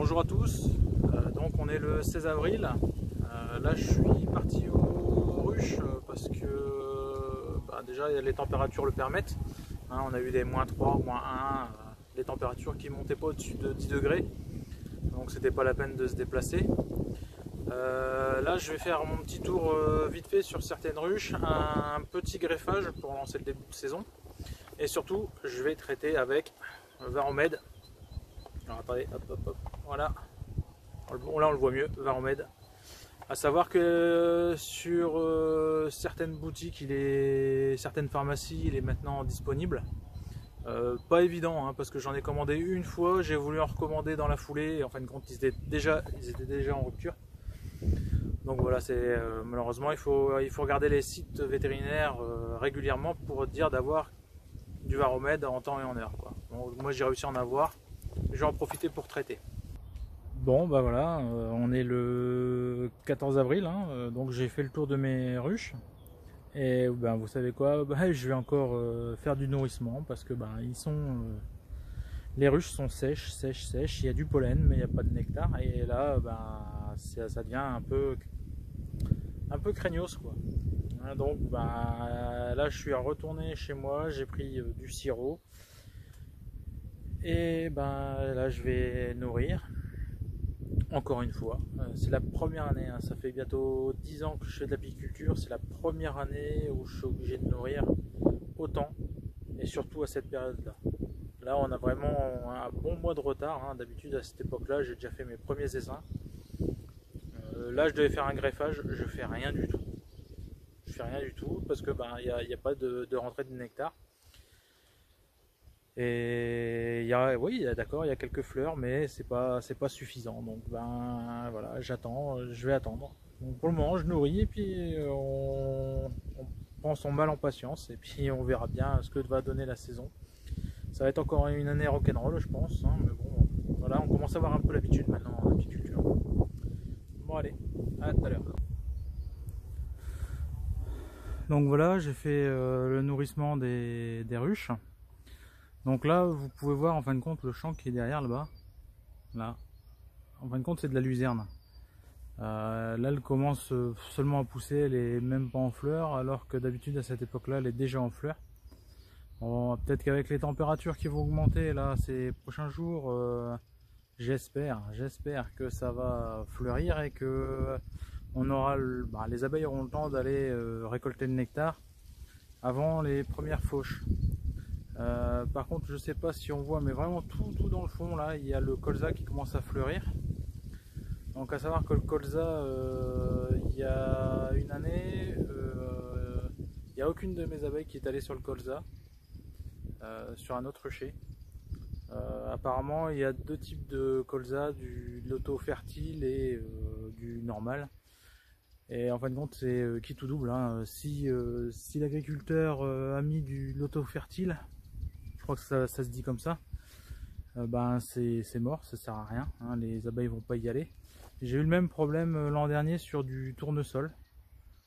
bonjour à tous. Donc on est le 16 avril. Là je suis parti aux ruches parce que déjà les températures le permettent. On a eu des -3, -1, les températures qui montaient pas au-dessus de 10 degrés. Donc c'était pas la peine de se déplacer. Là je vais faire mon petit tour vite fait sur certaines ruches, un petit greffage pour lancer le début de saison. Et surtout je vais traiter avec Varromed. Alors attendez, hop hop hop, voilà. Là on le voit mieux, Varromed. À savoir que sur certaines boutiques, certaines pharmacies, il est maintenant disponible. Pas évident, hein, parce que j'en ai commandé une fois, j'ai voulu en recommander dans la foulée, et en fin de compte ils étaient déjà en rupture. Donc voilà, malheureusement il faut regarder les sites vétérinaires régulièrement pour dire d'avoir du Varromed en temps et en heure, quoi. Bon, moi j'ai réussi à en avoir, je vais en profiter pour traiter. Bon bah voilà, on est le 14 avril, hein, donc j'ai fait le tour de mes ruches. Et ben, vous savez quoi, je vais encore faire du nourrissement parce que les ruches sont sèches, il y a du pollen mais il n'y a pas de nectar. Et là ça devient un peu craignos, quoi. Donc là je suis retourné chez moi, j'ai pris du sirop. Et là je vais nourrir. Encore une fois, c'est la première année, hein, ça fait bientôt 10 ans que je fais de l'apiculture, c'est la première année où je suis obligé de nourrir autant, et surtout à cette période-là. Là, on a vraiment un bon mois de retard, hein. D'habitude à cette époque-là, j'ai déjà fait mes premiers essaims. Là, je devais faire un greffage, je fais rien du tout. Je fais rien du tout parce que y a pas de rentrée de nectar. Et oui, d'accord, il y a quelques fleurs, mais c'est pas suffisant. Donc voilà, je vais attendre. Donc pour le moment, je nourris et puis on prend son mal en patience et puis on verra bien ce que va donner la saison. Ça va être encore une année rock'n'roll, je pense, hein, mais bon, voilà, on commence à avoir un peu l'habitude maintenant en apiculture. Bon allez, à tout à l'heure. Donc voilà, j'ai fait le nourrissement des ruches. Donc là, vous pouvez voir en fin de compte le champ qui est derrière là-bas. Là, en fin de compte, c'est de la luzerne. Là, elle commence seulement à pousser, elle est même pas en fleurs, alors que d'habitude à cette époque-là, elle est déjà en fleurs. Bon, peut-être qu'avec les températures qui vont augmenter là ces prochains jours, j'espère que ça va fleurir et que les abeilles auront le temps d'aller récolter le nectar avant les premières fauches. Par contre, je sais pas si on voit, mais vraiment tout dans le fond là, il y a le colza qui commence à fleurir. Donc à savoir que le colza, il y a une année, il n'y a aucune de mes abeilles qui est allée sur le colza, sur un autre rucher. Apparemment, il y a deux types de colza, de l'auto-fertile et du normal. Et en fin de compte, c'est qui tout double, hein. Si l'agriculteur a mis de l'auto-fertile, je crois que ça se dit comme ça, c'est mort, ça sert à rien, hein, les abeilles vont pas y aller. J'ai eu le même problème l'an dernier sur du tournesol,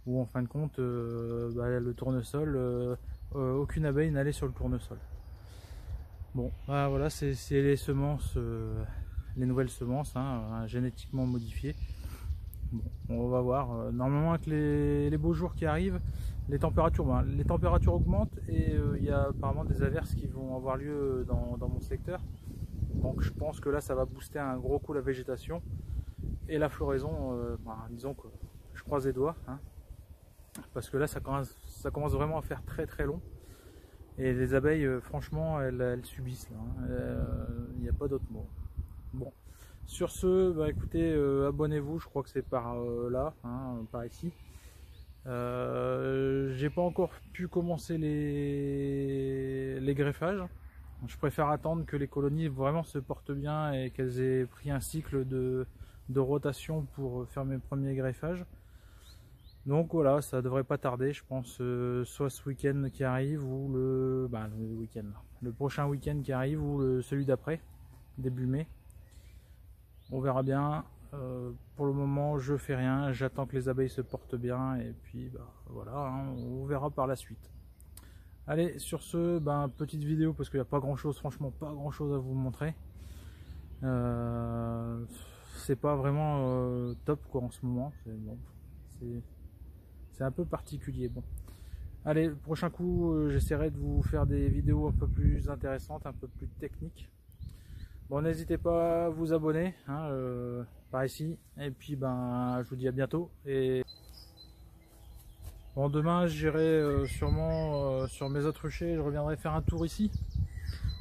où en fin de compte, le tournesol, aucune abeille n'allait sur le tournesol. Bon, voilà, c'est les semences, les nouvelles semences, hein, génétiquement modifiées. Bon, on va voir. Normalement, avec les beaux jours qui arrivent, les températures augmentent et il y a apparemment des averses qui vont avoir lieu dans mon secteur. Donc je pense que là, ça va booster un gros coup la végétation et la floraison. Disons que je croise les doigts, hein, parce que là, ça commence vraiment à faire très long. Et les abeilles, franchement, elles subissent. Il n'y a pas d'autre mot. Bon. Sur ce, écoutez, abonnez-vous, je crois que c'est par là, hein, par ici. J'ai pas encore pu commencer les greffages. Je préfère attendre que les colonies vraiment se portent bien et qu'elles aient pris un cycle de rotation pour faire mes premiers greffages. Donc voilà, ça devrait pas tarder, je pense, soit ce week-end qui arrive ou le prochain week-end qui arrive ou celui d'après, début mai. On verra bien. Pour le moment, je fais rien, j'attends que les abeilles se portent bien et puis voilà, hein, on verra par la suite. Allez, sur ce, petite vidéo parce qu'il n'y a pas grand chose, franchement pas grand chose à vous montrer. c'est pas vraiment top quoi en ce moment. C'est un peu particulier. Bon. Allez, le prochain coup, j'essaierai de vous faire des vidéos un peu plus intéressantes, un peu plus techniques. Bon, n'hésitez pas à vous abonner, hein, par ici. Et puis, ben, je vous dis à bientôt. Et bon, demain, j'irai sûrement sur mes autres ruchers. Je reviendrai faire un tour ici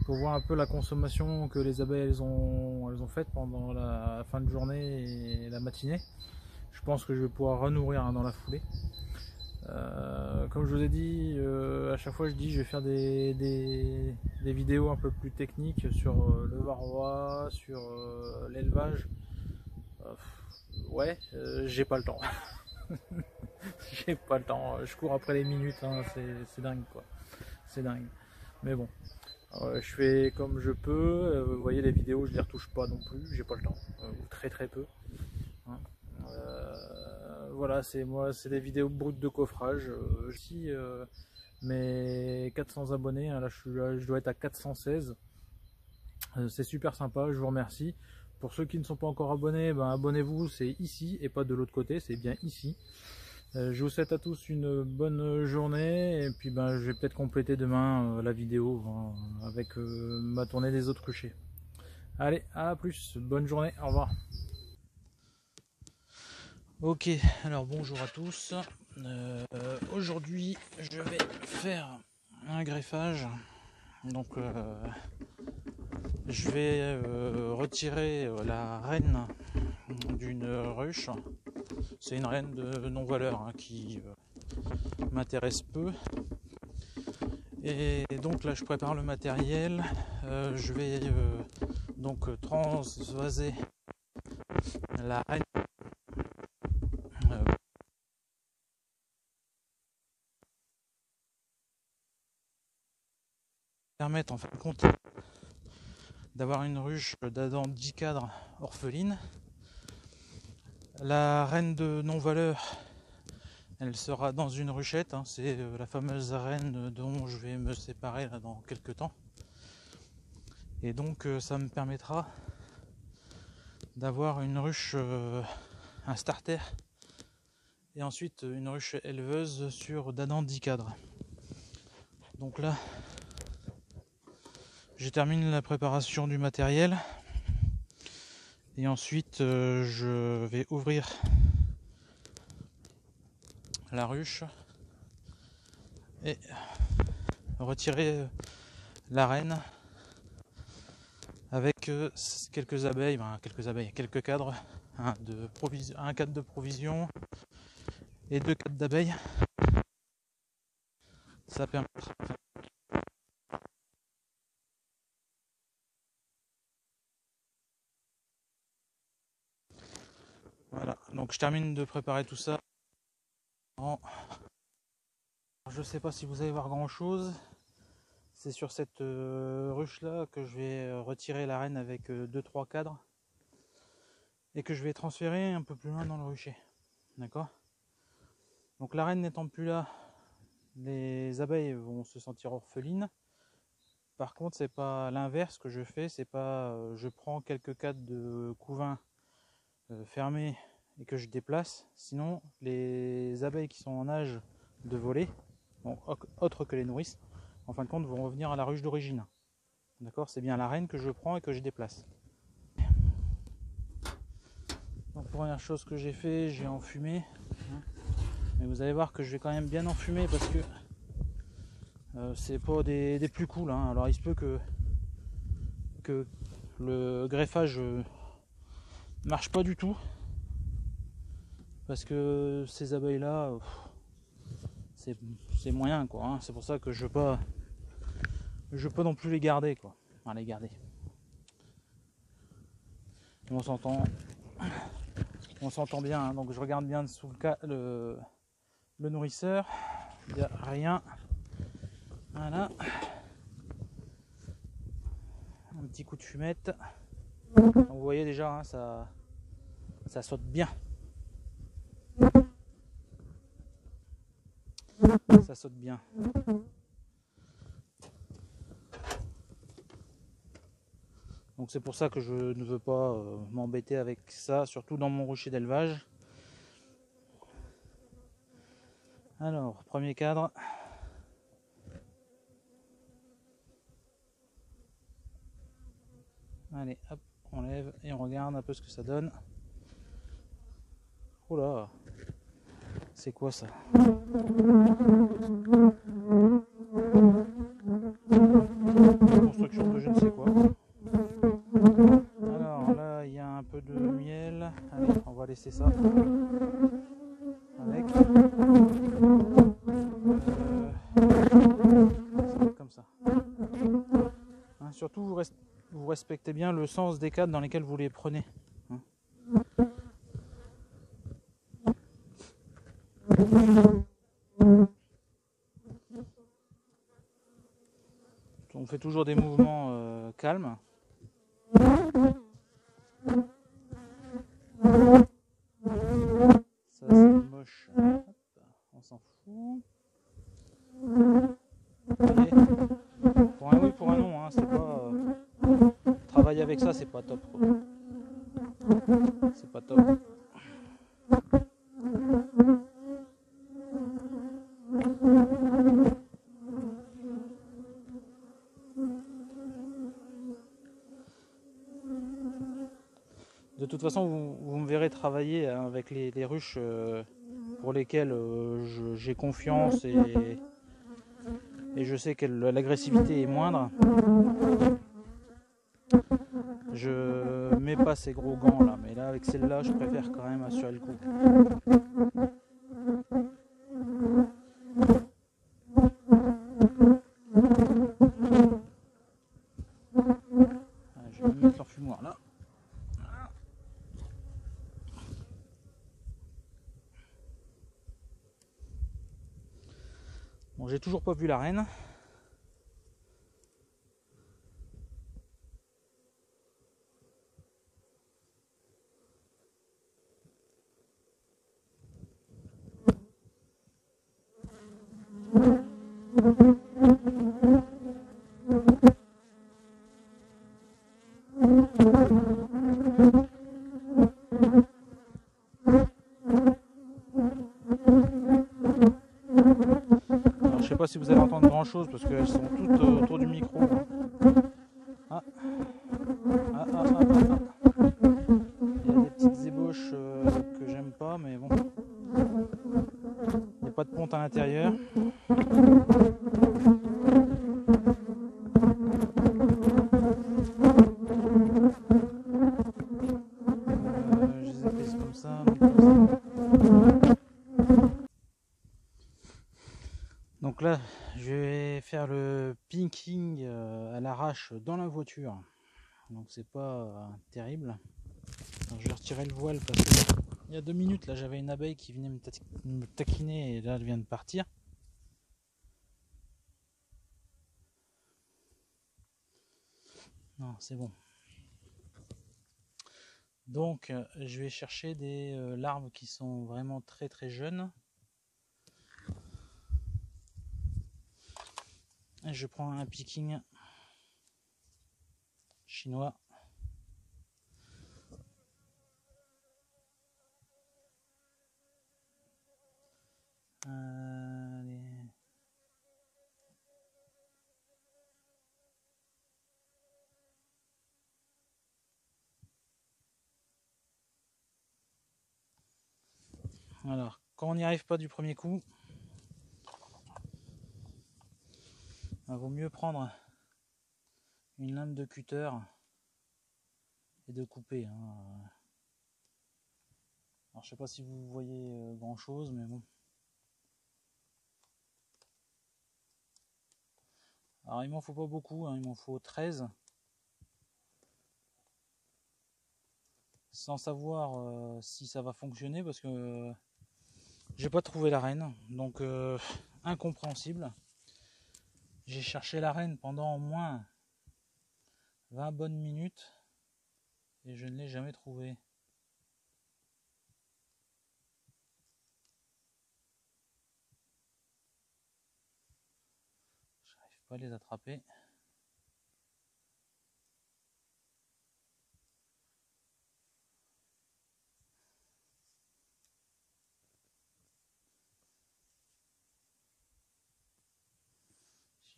pour voir un peu la consommation que les abeilles elles ont faite pendant la fin de journée et la matinée. Je pense que je vais pouvoir renourrir dans la foulée. Comme je vous ai dit, à chaque fois je dis je vais faire des vidéos un peu plus techniques sur le varroa, sur l'élevage. Ouais, j'ai pas le temps. J'ai pas le temps, je cours après les minutes, hein, c'est dingue quoi. C'est dingue. Mais bon, je fais comme je peux. Vous voyez, les vidéos je les retouche pas non plus, j'ai pas le temps, ou très très peu. Hein. Voilà, c'est des vidéos brutes de coffrage. Ici, mes 400 abonnés, hein, là, je dois être à 416. C'est super sympa, je vous remercie. Pour ceux qui ne sont pas encore abonnés, ben, abonnez-vous, c'est ici et pas de l'autre côté, c'est bien ici. Je vous souhaite à tous une bonne journée et puis ben, je vais peut-être compléter demain la vidéo avec ma tournée des autres ruchers. Allez, à plus, bonne journée, au revoir. Ok, alors bonjour à tous. Aujourd'hui, je vais faire un greffage. Donc, je vais retirer la reine d'une ruche. C'est une reine de non-valeur hein, qui m'intéresse peu. Et donc là, je prépare le matériel. Je vais donc transvaser la reine. Permettre en fin de compte d'avoir une ruche d'Adam 10 cadres orpheline. La reine de non-valeur, elle sera dans une ruchette, hein, c'est la fameuse reine dont je vais me séparer là, dans quelques temps. Et donc ça me permettra d'avoir une ruche, un starter, et ensuite une ruche éleveuse sur d'Adam 10 cadres. Donc là, je termine la préparation du matériel. Et ensuite, je vais ouvrir la ruche et retirer la reine avec quelques abeilles, quelques cadres, un cadre de provision et 2 cadres d'abeilles. Ça permettra. Voilà, donc je termine de préparer tout ça. Je sais pas si vous allez voir grand chose. C'est sur cette ruche là que je vais retirer la reine avec 2-3 cadres et que je vais transférer un peu plus loin dans le rucher. D'accord? Donc la reine n'étant plus là, les abeilles vont se sentir orphelines. Par contre, c'est pas l'inverse que je fais, c'est pas je prends quelques cadres de couvain fermés et que je déplace. Sinon, les abeilles qui sont en âge de voler, bon, autres que les nourrices, en fin de compte, vont revenir à la ruche d'origine. D'accord? C'est bien la reine que je prends et que je déplace. Donc, première chose que j'ai fait, j'ai enfumé. Mais vous allez voir que je vais quand même bien enfumer parce que c'est pas des plus cool. Hein. Alors, il se peut que le greffage marche pas du tout. Parce que ces abeilles là, c'est moyen quoi. Hein. C'est pour ça que je veux pas non plus les garder quoi. Enfin, les garder. On s'entend bien. Hein. Donc je regarde bien sous le nourrisseur. Il n'y a rien. Voilà. Un petit coup de fumette. Donc, vous voyez déjà, hein, ça saute bien. Ça saute bien. Donc c'est pour ça que je ne veux pas m'embêter avec ça, surtout dans mon rucher d'élevage. Alors, premier cadre. Allez, hop, on lève et on regarde un peu ce que ça donne. Oh là, c'est quoi ça? Construction de je ne sais quoi. Alors là, il y a un peu de miel. Allez, on va laisser ça avec. Ça va être comme ça. Hein, surtout, vous respectez bien le sens des cadres dans lesquels vous les prenez. Hein. On fait toujours des mouvements calmes. Ça c'est moche. Hop, on s'en fout. Voyez, pour un oui, pour un non, hein, c'est pas. Travailler avec ça, c'est pas top. C'est pas top. De toute façon, vous me verrez travailler avec les ruches pour lesquelles j'ai confiance et je sais que l'agressivité est moindre. Je mets pas ces gros gants là, mais là avec celle-là, je préfère quand même assurer le coup. Je vais même mettre l'enfumoir là. Bon, j'ai toujours pas vu la reine. Alors, je sais pas si vous allez entendre grand chose parce qu'elles sont toutes autour du micro. Ah. Ah, ah, ah, ah, ah. Il y a des petites ébauches que j'aime pas, mais bon. Il n'y a pas de ponte à l'intérieur. Je les ai prises comme ça. Donc là, je vais faire le pinking à l'arrache dans la voiture. Donc c'est pas terrible. Alors, je vais retirer le voile parce que il y a 2 minutes là j'avais une abeille qui venait me taquiner et là elle vient de partir. Non, c'est bon. Donc je vais chercher des larves qui sont vraiment très très jeunes. Et je prends un picking chinois. Allez. Alors, quand on n'y arrive pas du premier coup, il vaut mieux prendre une lame de cutter et de couper. Hein. Alors, je sais pas si vous voyez grand chose, mais bon. Alors, il m'en faut pas beaucoup, hein, il m'en faut 13. Sans savoir si ça va fonctionner parce que j'ai pas trouvé la reine, donc incompréhensible. J'ai cherché la reine pendant au moins 20 bonnes minutes et je ne l'ai jamais trouvée. J'arrive pas à les attraper.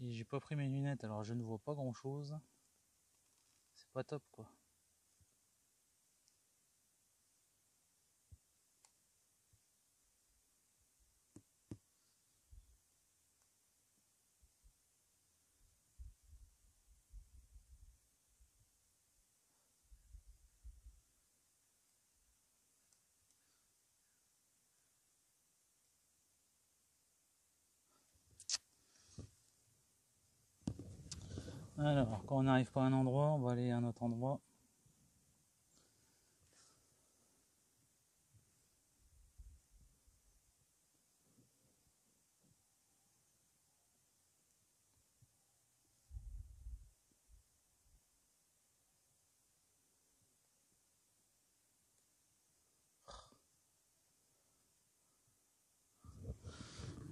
J'ai pas pris mes lunettes, alors je ne vois pas grand chose. C'est pas top quoi. Alors, quand on n'arrive pas à un endroit, on va aller à un autre endroit.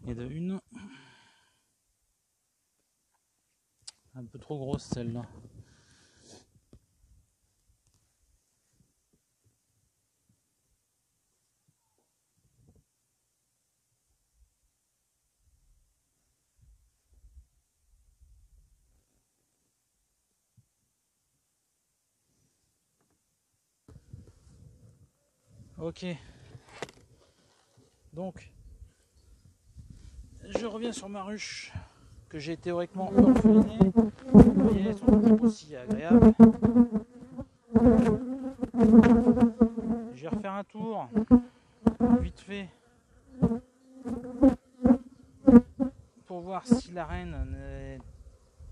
Et de une. Un peu trop grosse celle-là. Ok. Donc, je reviens sur ma ruche que j'ai théoriquement orphelinée. Vous voyez, elles sont toujours aussi agréables. Je vais refaire un tour, vite fait, pour voir si la reine n'est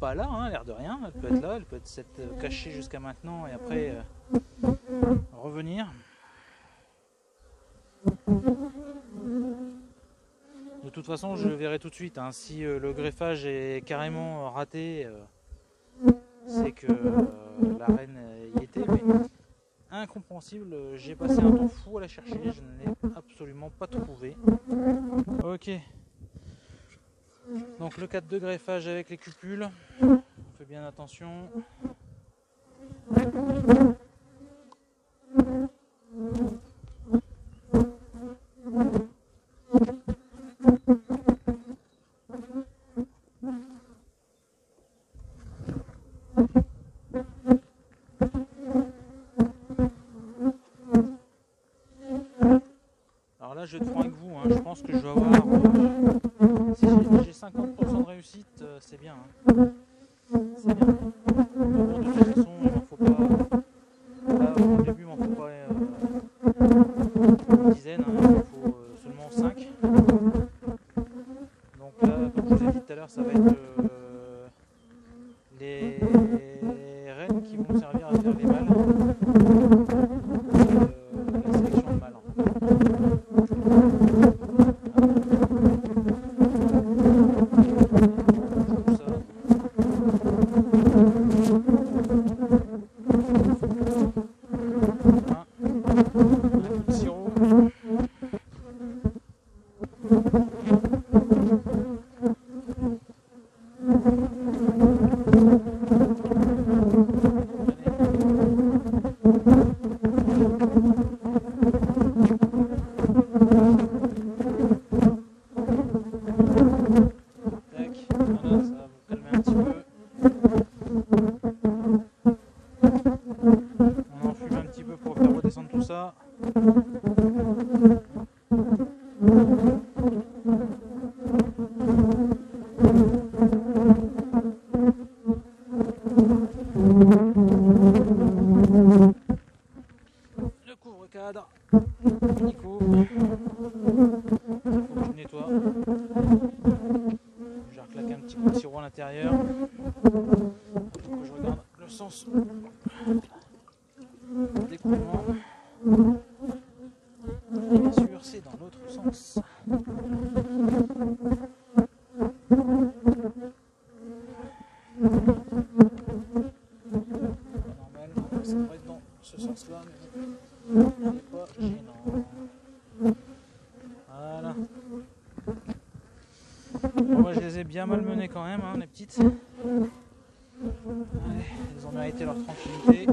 pas là, hein, l'air de rien. Elle peut être là, elle peut être cachée jusqu'à maintenant et après revenir. De toute façon, je verrai tout de suite, hein, si le greffage est carrément raté, c'est que la reine y était, mais incompréhensible, j'ai passé un temps fou à la chercher, je ne l'ai absolument pas trouvé. Ok, donc le cadre de greffage avec les cupules, on fait bien attention. Alors là, je vais être franc avec vous, hein, je pense que je vais avoir, si j'ai 50% de réussite, c'est bien. Hein. C'est bien. Bon, de toute façon, il m'en faut pas. Là, au début, il m'en faut pas une dizaine, hein, il m'en faut seulement 5. Donc là, comme je vous ai dit tout à l'heure, ça va être les rennes qui vont me servir à faire les mâles. La sélection de mâles. Le couvre-cadre, Nico, il faut que je nettoie. Je vais reclaquer un petit coup de sirop à l'intérieur. Faut que je regarde le sens d'écoulement. Et bien sûr, c'est dans l'autre sens. Normal, ça devrait être dans ce sens-là, mais c'est pas gênant. Voilà. Bon, moi, je les ai bien malmenées quand même, hein, les petites. Allez, elles ont mérité leur tranquillité.